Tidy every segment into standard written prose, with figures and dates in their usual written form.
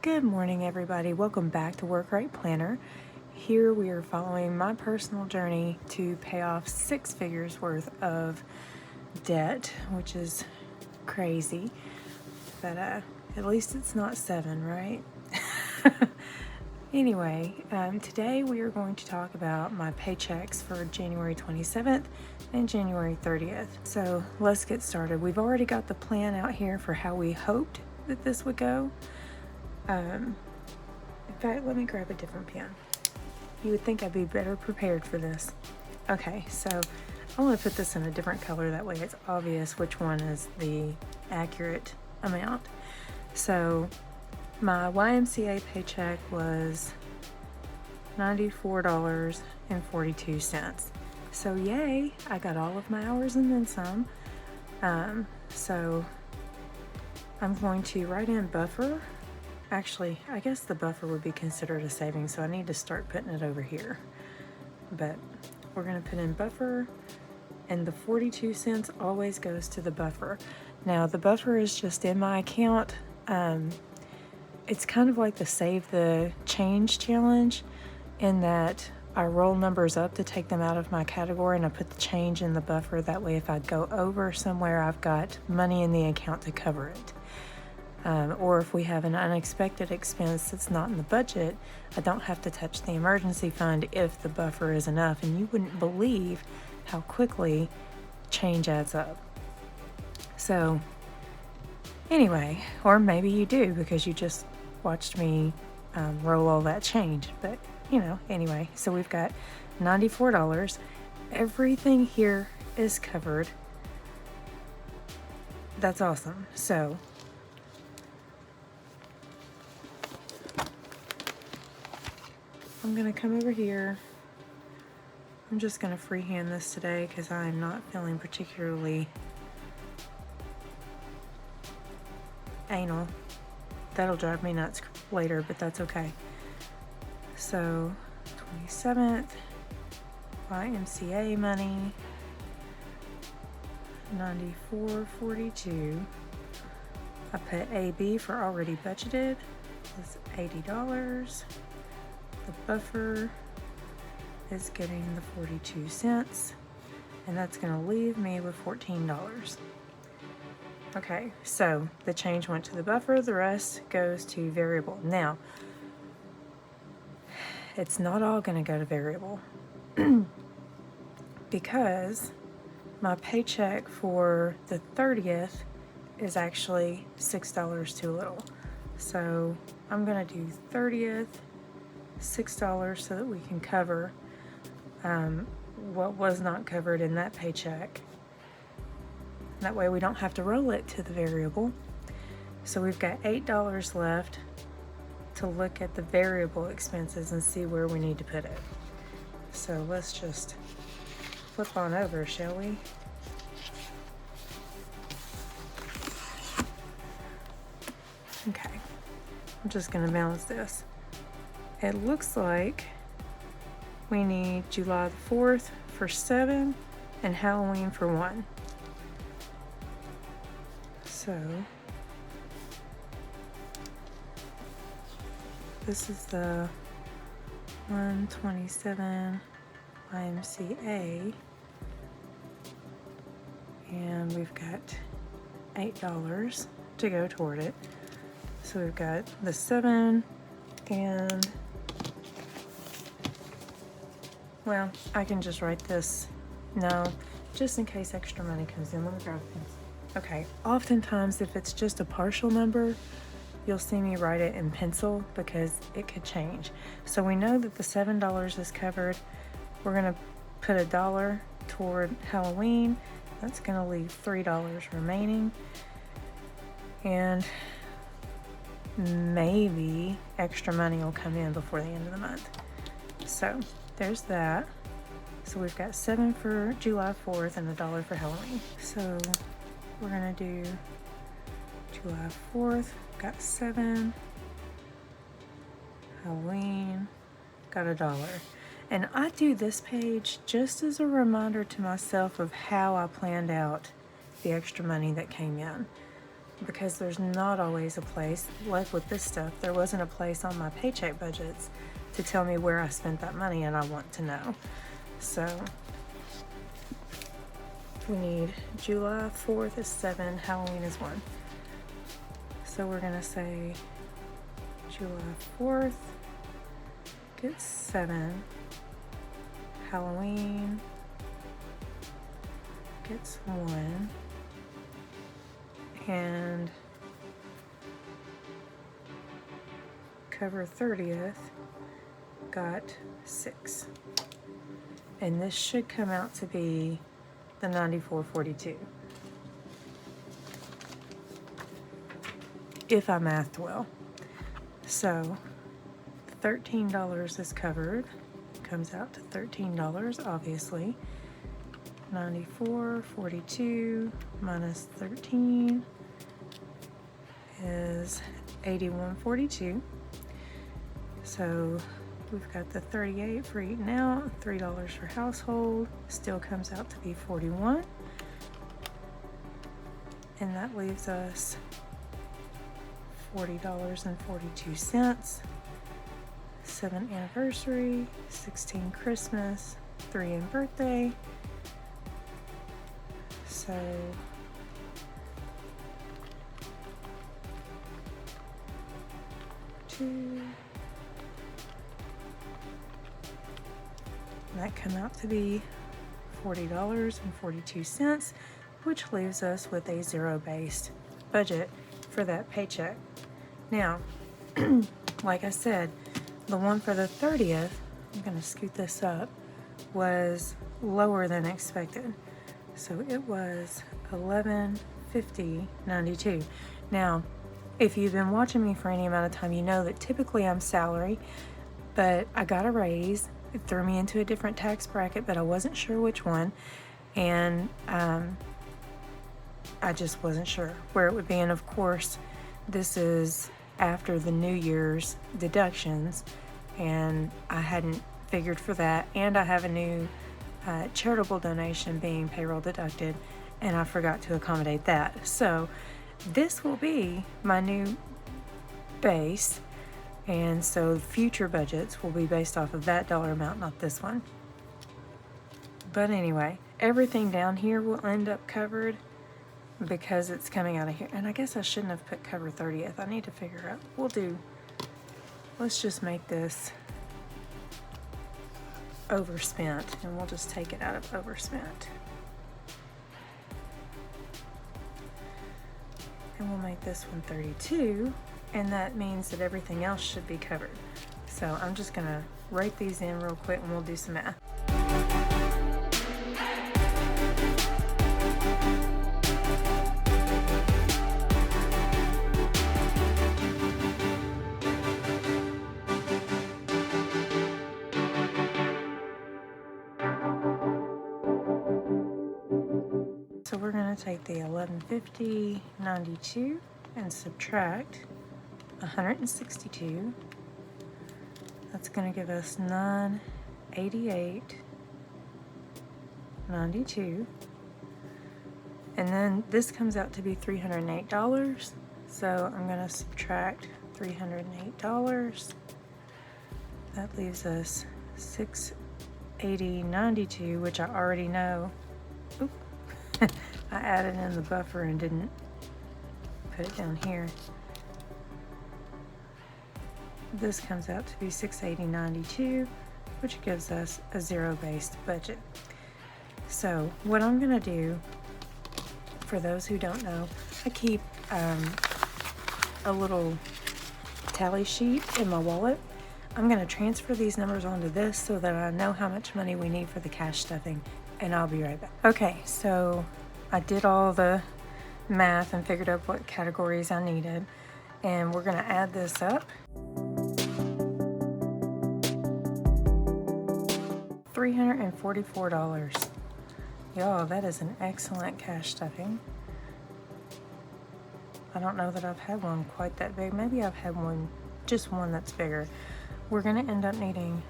Good morning, everybody. Welcome back to Work Right Planner. Here we are following my personal journey to pay off 6 figures worth of debt, which is crazy, but at least it's not 7, right? Anyway, today we are going to talk about my paychecks for January 27th and January 30th. So let's get started. We've already got the plan out here for how we hoped that this would go. In fact, let me grab a different pen. You would think I'd be better prepared for this. Okay, so I want to put this in a different color, that way it's obvious which one is the accurate amount. So my YMCA paycheck was $94.42. So yay, I got all of my hours and then some. So I'm going to write in buffer. Actually, I guess the buffer would be considered a savings, so I need to start putting it over here. But we're going to put in buffer, and the 42 cents always goes to the buffer. Now, the buffer is just in my account. It's kind of like the Save the Change challenge, in that I roll numbers up to take them out of my category, and I put the change in the buffer. That way, if I go over somewhere, I've got money in the account to cover it. Or if we have an unexpected expense that's not in the budget, I don't have to touch the emergency fund if the buffer is enough. And you wouldn't believe how quickly change adds up. So anyway, or maybe you do because you just watched me roll all that change. But anyway, so we've got $94. Everything here is covered. That's awesome. So I'm going to come over here. I'm just going to freehand this today because I'm not feeling particularly anal. That'll drive me nuts later, but that's okay. So 27th, YMCA money, $94.42. I put AB for already budgeted. That's $80. The buffer is getting the 42 cents, and that's going to leave me with $14. Okay, so the change went to the buffer, the rest goes to variable. Now, it's not all going to go to variable because my paycheck for the 30th is actually $6 too little. So I'm going to do 30th, $6 so that we can cover what was not covered in that paycheck. That way we don't have to roll it to the variable. So we've got $8 left to look at the variable expenses and see where we need to put it. So let's just flip on over, shall we? Okay, I'm just going to balance this. It looks like we need July the 4th for 7 and Halloween for 1. So this is the 127 YMCA, and we've got $8 to go toward it. So we've got the 7 and, well, I can just write this. No, just in case extra money comes in. Let me grab a pencil. Okay, oftentimes if it's just a partial number, you'll see me write it in pencil because it could change. So we know that the $7 is covered. We're going to put $1 toward Halloween. That's going to leave $3 remaining. And maybe extra money will come in before the end of the month. So there's that. So we've got 7 for July 4th and $1 for Halloween. So we're gonna do July 4th, got 7, Halloween, got $1. And I do this page just as a reminder to myself of how I planned out the extra money that came in. because there's not always a place, like with this stuff, there wasn't a place on my paycheck budgets to tell me where I spent that money, and I want to know. So we need July 4th is 7, Halloween is 1. So we're gonna say July 4th gets 7, Halloween gets 1, and cover 30th got 6. And this should come out to be the $94.42. If I mathed well. So $13 is covered. Comes out to $13, obviously. $94.42 minus 13 is $81.42. So we've got the 38 for eating out, $3 for household, still comes out to be 41. And that leaves us $40.42. 7 anniversary, 16 Christmas, 3 in birthday. So that come out to be $40.42, which leaves us with a zero-based budget for that paycheck. Now, like I said, the one for the 30th, I'm going to scoot this up, was lower than expected. So it was $11.50.92. Now, if you've been watching me for any amount of time, you know that typically I'm salary, but I got a raise. It threw me into a different tax bracket, but I wasn't sure which one, and I just wasn't sure where it would be. And of course, this is after the New Year's deductions, and I hadn't figured for that, and I have a new charitable donation being payroll deducted, and I forgot to accommodate that. So this will be my new base, and so future budgets will be based off of that dollar amount, not this one. But anyway, everything down here will end up covered because it's coming out of here. And I guess I shouldn't have put cover 30th. I need to figure out. Let's just make this overspent, and we'll just take it out of overspent. And we'll make this one 32, and that means that everything else should be covered. So I'm just gonna write these in real quick and we'll do some math. So we're going to take the $1150.92 and subtract 162. That's going to give us $988.92. And then this comes out to be $308. So I'm going to subtract $308. That leaves us $680.92, which I already know. Oop. I added in the buffer and didn't put it down here. This comes out to be $680.92, which gives us a zero-based budget. So what I'm going to do, for those who don't know, I keep a little tally sheet in my wallet. I'm going to transfer these numbers onto this so that I know how much money we need for the cash stuffing, and I'll be right back. Okay, so I did all the math and figured out what categories I needed, and we're going to add this up. $344. Y'all, that is an excellent cash stuffing. I don't know that I've had one quite that big. Maybe I've had one, just one that's bigger. We're going to end up needing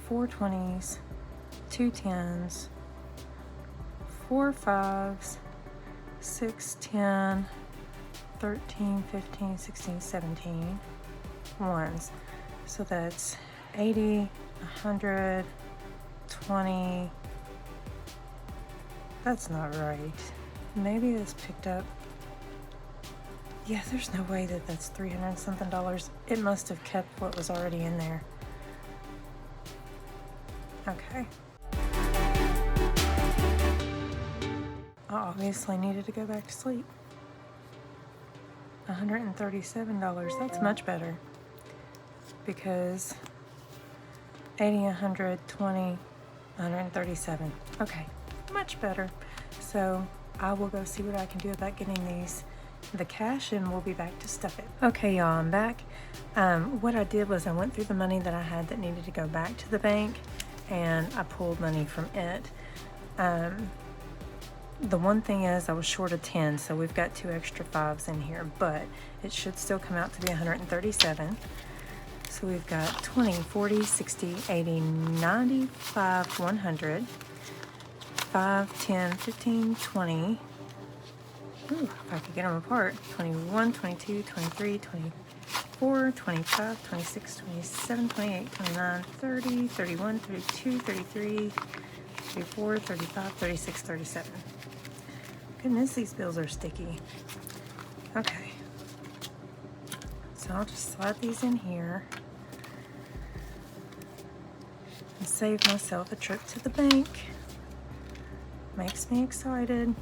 4 20s, 2 10s, 4 5s, 6 10, 13, 15, 16, 17 ones. So that's 80, 100, 20. That's not right. Maybe it's picked up. Yeah, there's no way that that's $300 something. It must have kept what was already in there. Okay. I obviously needed to go back to sleep. $137. That's much better. Because 80, 100, 20, 137. Okay, much better. So I will go see what I can do about getting the cash, and we'll be back to stuff it. Okay, y'all, I'm back. What I did was I went through the money that I had that needed to go back to the bank, and I pulled money from it. The one thing is I was short of 10, so we've got 2 extra 5s in here, but it should still come out to be 137. So we've got 20, 40, 60, 80, 95, 100, 5, 10, 15, 20. Ooh, if I could get them apart. 21, 22, 23, 24, 25, 26, 27, 28, 29, 30, 31, 32, 33, 34, 35, 36, 37. Goodness, these bills are sticky. Okay. So I'll just slide these in here and save myself a trip to the bank. Makes me excited.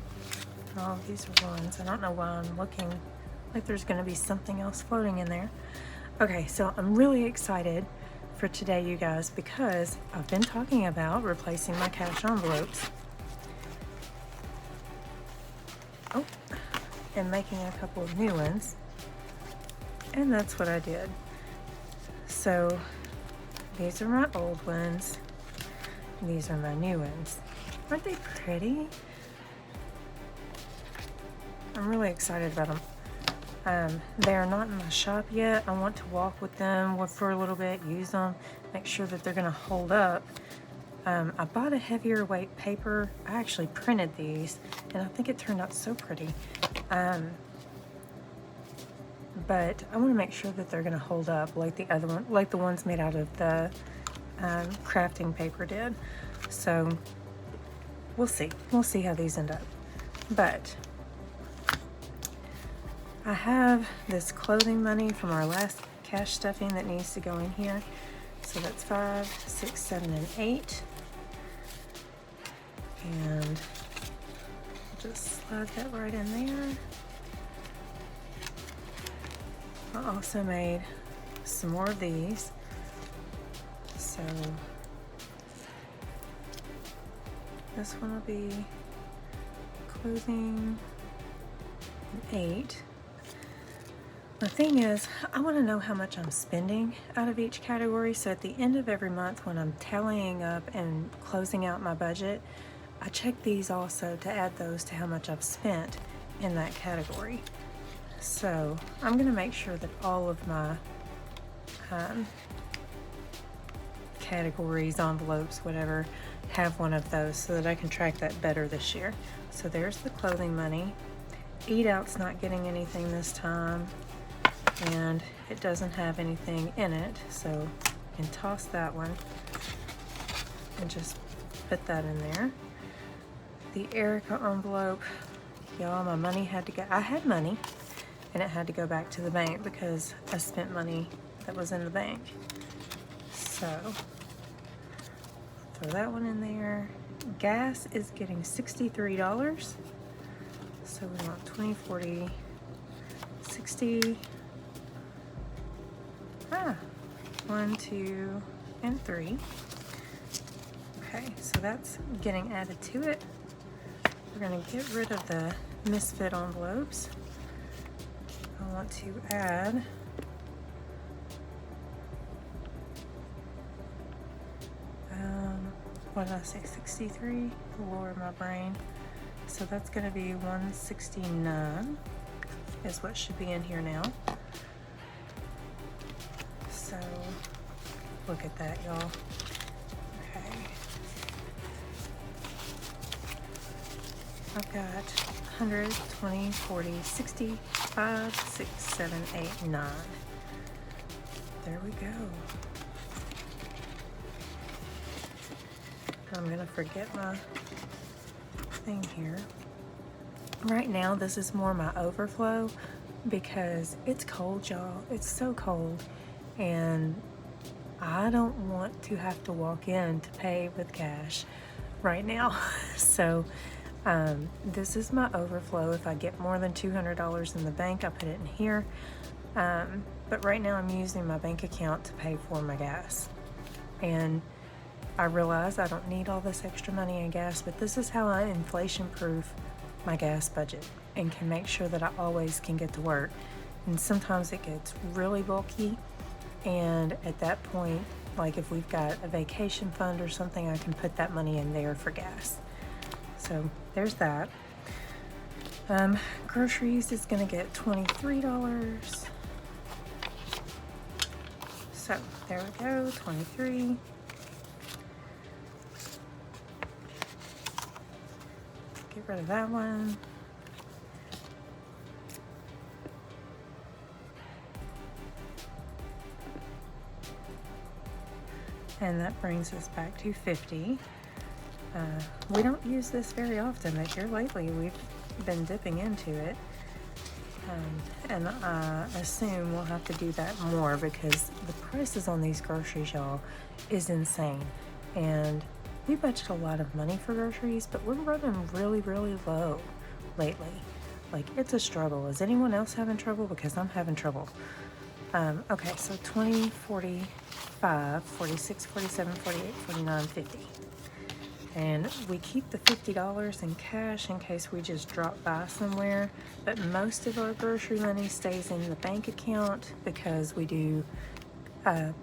Oh, these are ones. I don't know why I'm looking like there's going to be something else floating in there. Okay, so I'm really excited for today, you guys, because I've been talking about replacing my cash envelopes. Oh, and making a couple of new ones. And that's what I did. So these are my old ones. These are my new ones. Aren't they pretty? I'm really excited about them. They're not in my shop yet. I want to walk with them for a little bit, use them, make sure that they're going to hold up. I bought a heavier weight paper. I actually printed these, and I think it turned out so pretty. But I want to make sure that they're going to hold up like the other one, like the ones made out of the crafting paper did. So we'll see. We'll see how these end up. But I have this clothing money from our last cash stuffing that needs to go in here. So that's 5, 6, 7, and 8. And just slide that right in there. I also made some more of these. So this one will be clothing 8. The thing is, I want to know how much I'm spending out of each category. So at the end of every month, when I'm tallying up and closing out my budget, I check these also to add those to how much I've spent in that category. So I'm going to make sure that all of my categories, envelopes, whatever, have one of those so that I can track that better this year. So there's the clothing money. Eat Out's not getting anything this time, and it doesn't have anything in it, so you can toss that one and just put that in there. The Erica envelope, y'all, my money had to go. I had money, and it had to go back to the bank because I spent money that was in the bank. So throw that one in there. Gas is getting $63. So we want 20, 40, 60. 1, 2, and 3. Okay, so that's getting added to it. We're going to get rid of the misfit envelopes. I want to add what did I say, 63? Lord, my brain. So that's going to be 169 is what should be in here now. So look at that, y'all. Okay. I've got 100, 20, 40, 60, 5, 6, 7, 8, 9. There we go. I'm gonna forget my thing here. Right now, this is more my overflow because it's cold, y'all. It's so cold, and I don't want to have to walk in to pay with cash right now. So this is my overflow. If I get more than $200 in the bank, I put it in here. But right now I'm using my bank account to pay for my gas. And I realize I don't need all this extra money in gas, but this is how I inflation-proof my gas budget and can make sure that I always can get to work. And sometimes it gets really bulky, and at that point, like if we've got a vacation fund or something, I can put that money in there for gas. So there's that. Groceries is gonna get $23. So there we go, 23. Get rid of that one. And that brings us back to 50. We don't use this very often, but here lately we've been dipping into it. And I assume we'll have to do that more because the prices on these groceries, y'all, is insane. And we budget a lot of money for groceries, but we're running really, really low lately. Like, it's a struggle. Is anyone else having trouble? Because I'm having trouble. Okay, so 20, 45, 46, 47, 48, 49, 50. And we keep the $50 in cash in case we just drop by somewhere, but most of our grocery money stays in the bank account because we do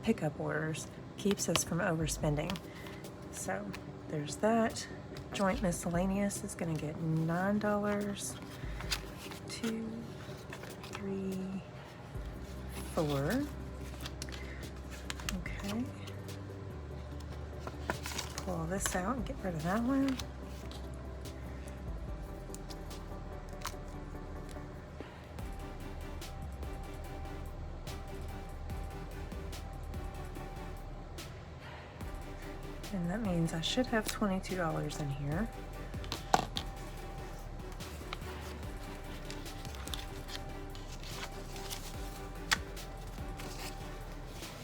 pickup orders. Keeps us from overspending. So there's that. Joint miscellaneous is gonna get $9. 2, 3, 4. Okay. Pull all this out and get rid of that one. And that means I should have $22 in here.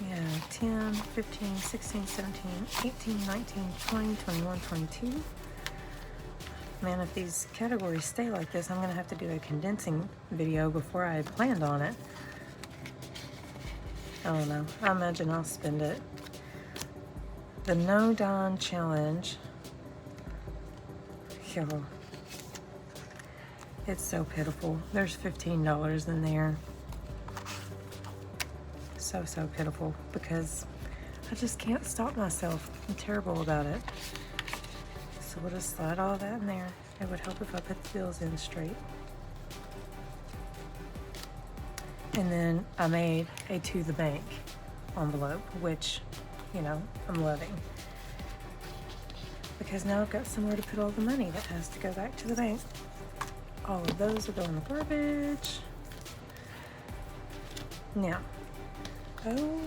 Yeah, 10, 15, 16, 17, 18, 19, 20, 21, 22. Man, if these categories stay like this, I'm gonna have to do a condensing video before I had planned on it. I don't know. I imagine I'll spend it. The No Dawn Challenge. Yo, it's so pitiful. There's $15 in there. So pitiful because I just can't stop myself. I'm terrible about it. So we'll just slide all that in there. It would help if I put the bills in straight. And then I made a to the bank envelope, which, you know, I'm loving. Because now I've got somewhere to put all the money that has to go back to the bank. All of those are going in the garbage. Now, oh,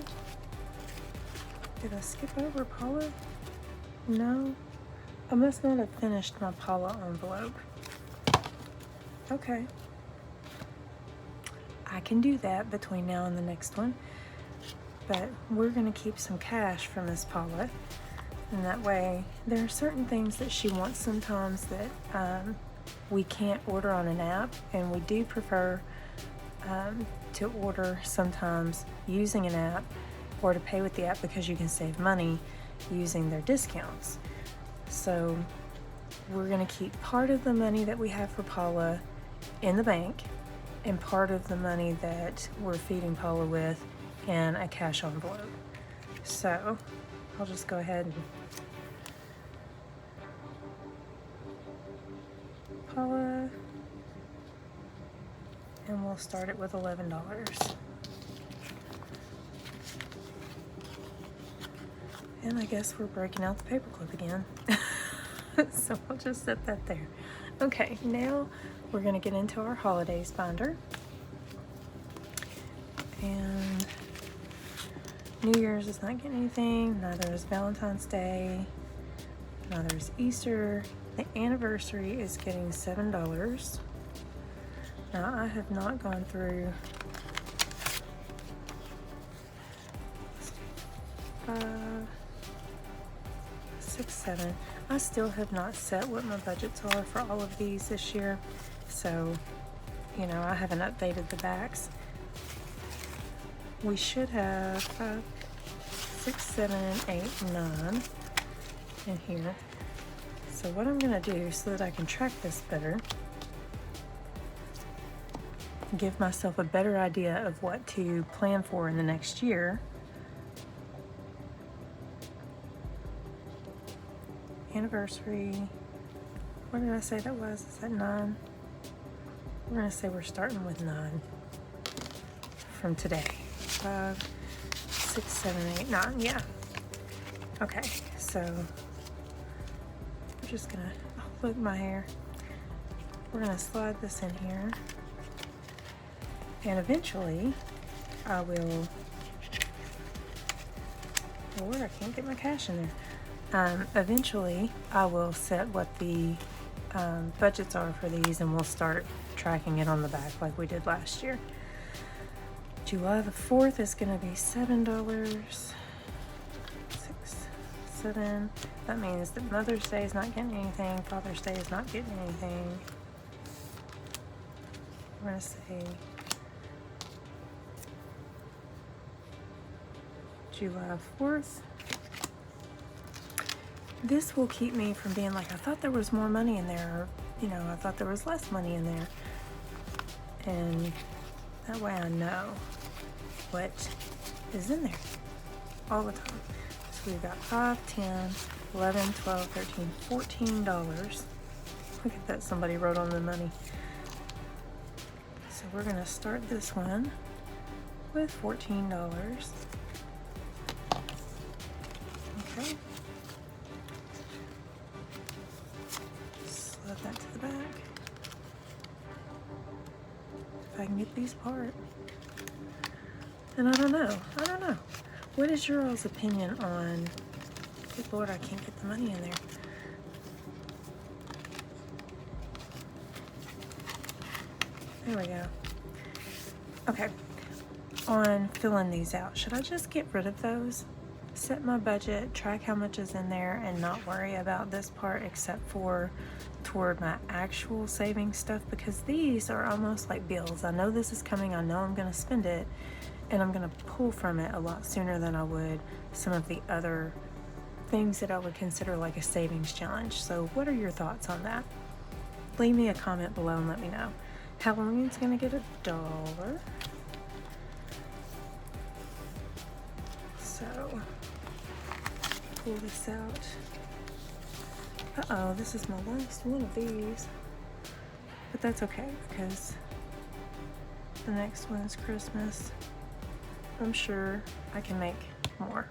did I skip over Paula? No, I must not have finished my Paula envelope. Okay, I can do that between now and the next one, but we're gonna keep some cash for Miss Paula, and that way there are certain things that she wants sometimes that we can't order on an app, and we do prefer to order sometimes using an app or to pay with the app because you can save money using their discounts. So we're going to keep part of the money that we have for Paula in the bank and part of the money that we're feeding Paula with in a cash envelope. So I'll just go ahead and Paula, and we'll start it with $11. And I guess we're breaking out the paperclip again. So I'll just set that there. Okay, now we're going to get into our holidays binder. And New Year's is not getting anything, neither is Valentine's Day, neither is Easter. The anniversary is getting $7. Now I have not gone through 5, 6, 7. I still have not set what my budgets are for all of these this year, so you know, I haven't updated the backs. We should have 5, 6, 7, 8, 9 in here. So what I'm gonna do so that I can track this better, give myself a better idea of what to plan for in the next year. Anniversary, what did I say that was? Is that 9? We're gonna say we're starting with 9 from today. 5, 6, 7, 8, 9, yeah. Okay, so we're just gonna, oh, look, my hair. We're gonna slide this in here. And eventually I will, Lord, I can't get my cash in there. Eventually I will set what the budgets are for these, and we'll start tracking it on the back like we did last year. July the 4th is going to be $7. 6, 7. That means that Mother's Day is not getting anything. Father's Day is not getting anything. We're going to say July 4th. This will keep me from being like, I thought there was more money in there, or, you know, I thought there was less money in there. And that way I know what is in there all the time. So we've got 5, 10, 11, 12, 13, $14. Look at that, somebody wrote on the money. So we're gonna start this one with $14. Okay. Slide that to the back. If I can get these apart. And I don't know. What is your all's opinion on, good Lord, I can't get the money in there. There we go. Okay, on filling these out, should I just get rid of those? Set my budget, track how much is in there, and not worry about this part except for toward my actual saving stuff, because these are almost like bills. I know this is coming, I know I'm gonna spend it, and I'm gonna pull from it a lot sooner than I would some of the other things that I would consider like a savings challenge. So what are your thoughts on that? Leave me a comment below and let me know. Halloween's gonna get $1. So pull this out. Uh-oh, this is my last one of these. But that's okay, because the next one is Christmas. I'm sure I can make more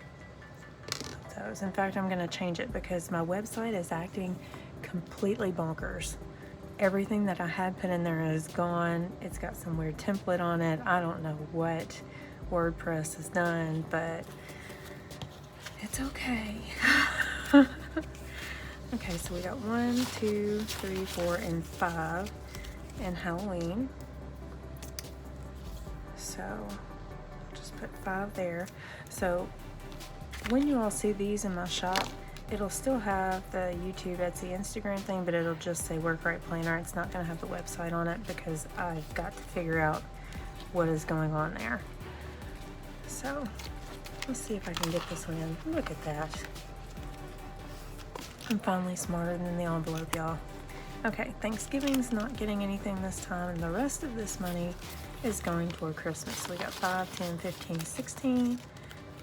of those. In fact, I'm gonna change it because my website is acting completely bonkers. Everything that I had put in there is gone. It's got some weird template on it. I don't know what WordPress has done, but it's okay. Okay, so we got 1, 2, 3, 4, and 5 in Halloween. So just put 5 there. So when you all see these in my shop, it'll still have the YouTube, Etsy, Instagram thing, but it'll just say Work Right Planner. It's not gonna have the website on it because I've got to figure out what is going on there. So let's see if I can get this one in. Look at that. I'm finally smarter than the envelope, y'all. Okay, Thanksgiving's not getting anything this time, and the rest of this money is going toward Christmas. So we got 5, 10, 15, 16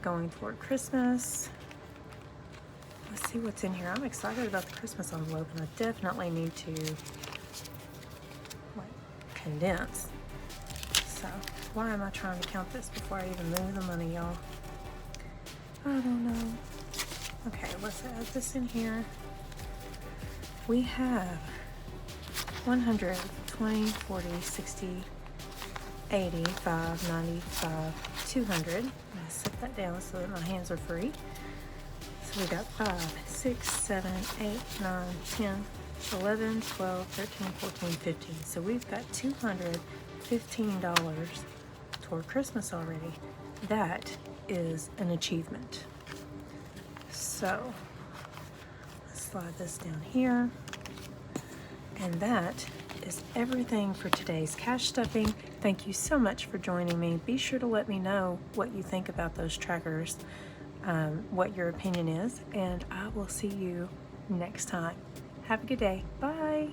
going toward Christmas. Let's see what's in here. I'm excited about the Christmas envelope, and I definitely need to like condense. So why am I trying to count this before I even move the money, y'all? I don't know. Okay, let's add this in here. We have $100, 20, 40, 60, 85, 95, 200. I'm going to set that down so that my hands are free. So we got 5, 6, 7, 8, 9, 10, 11, 12, 13, 14, 15. So we've got $215 toward Christmas already. That is an achievement. So let's slide this down here. And that is everything for today's cash stuffing. Thank you so much for joining me. Be sure to let me know what you think about those trackers, what your opinion is, and I will see you next time. Have a good day. Bye.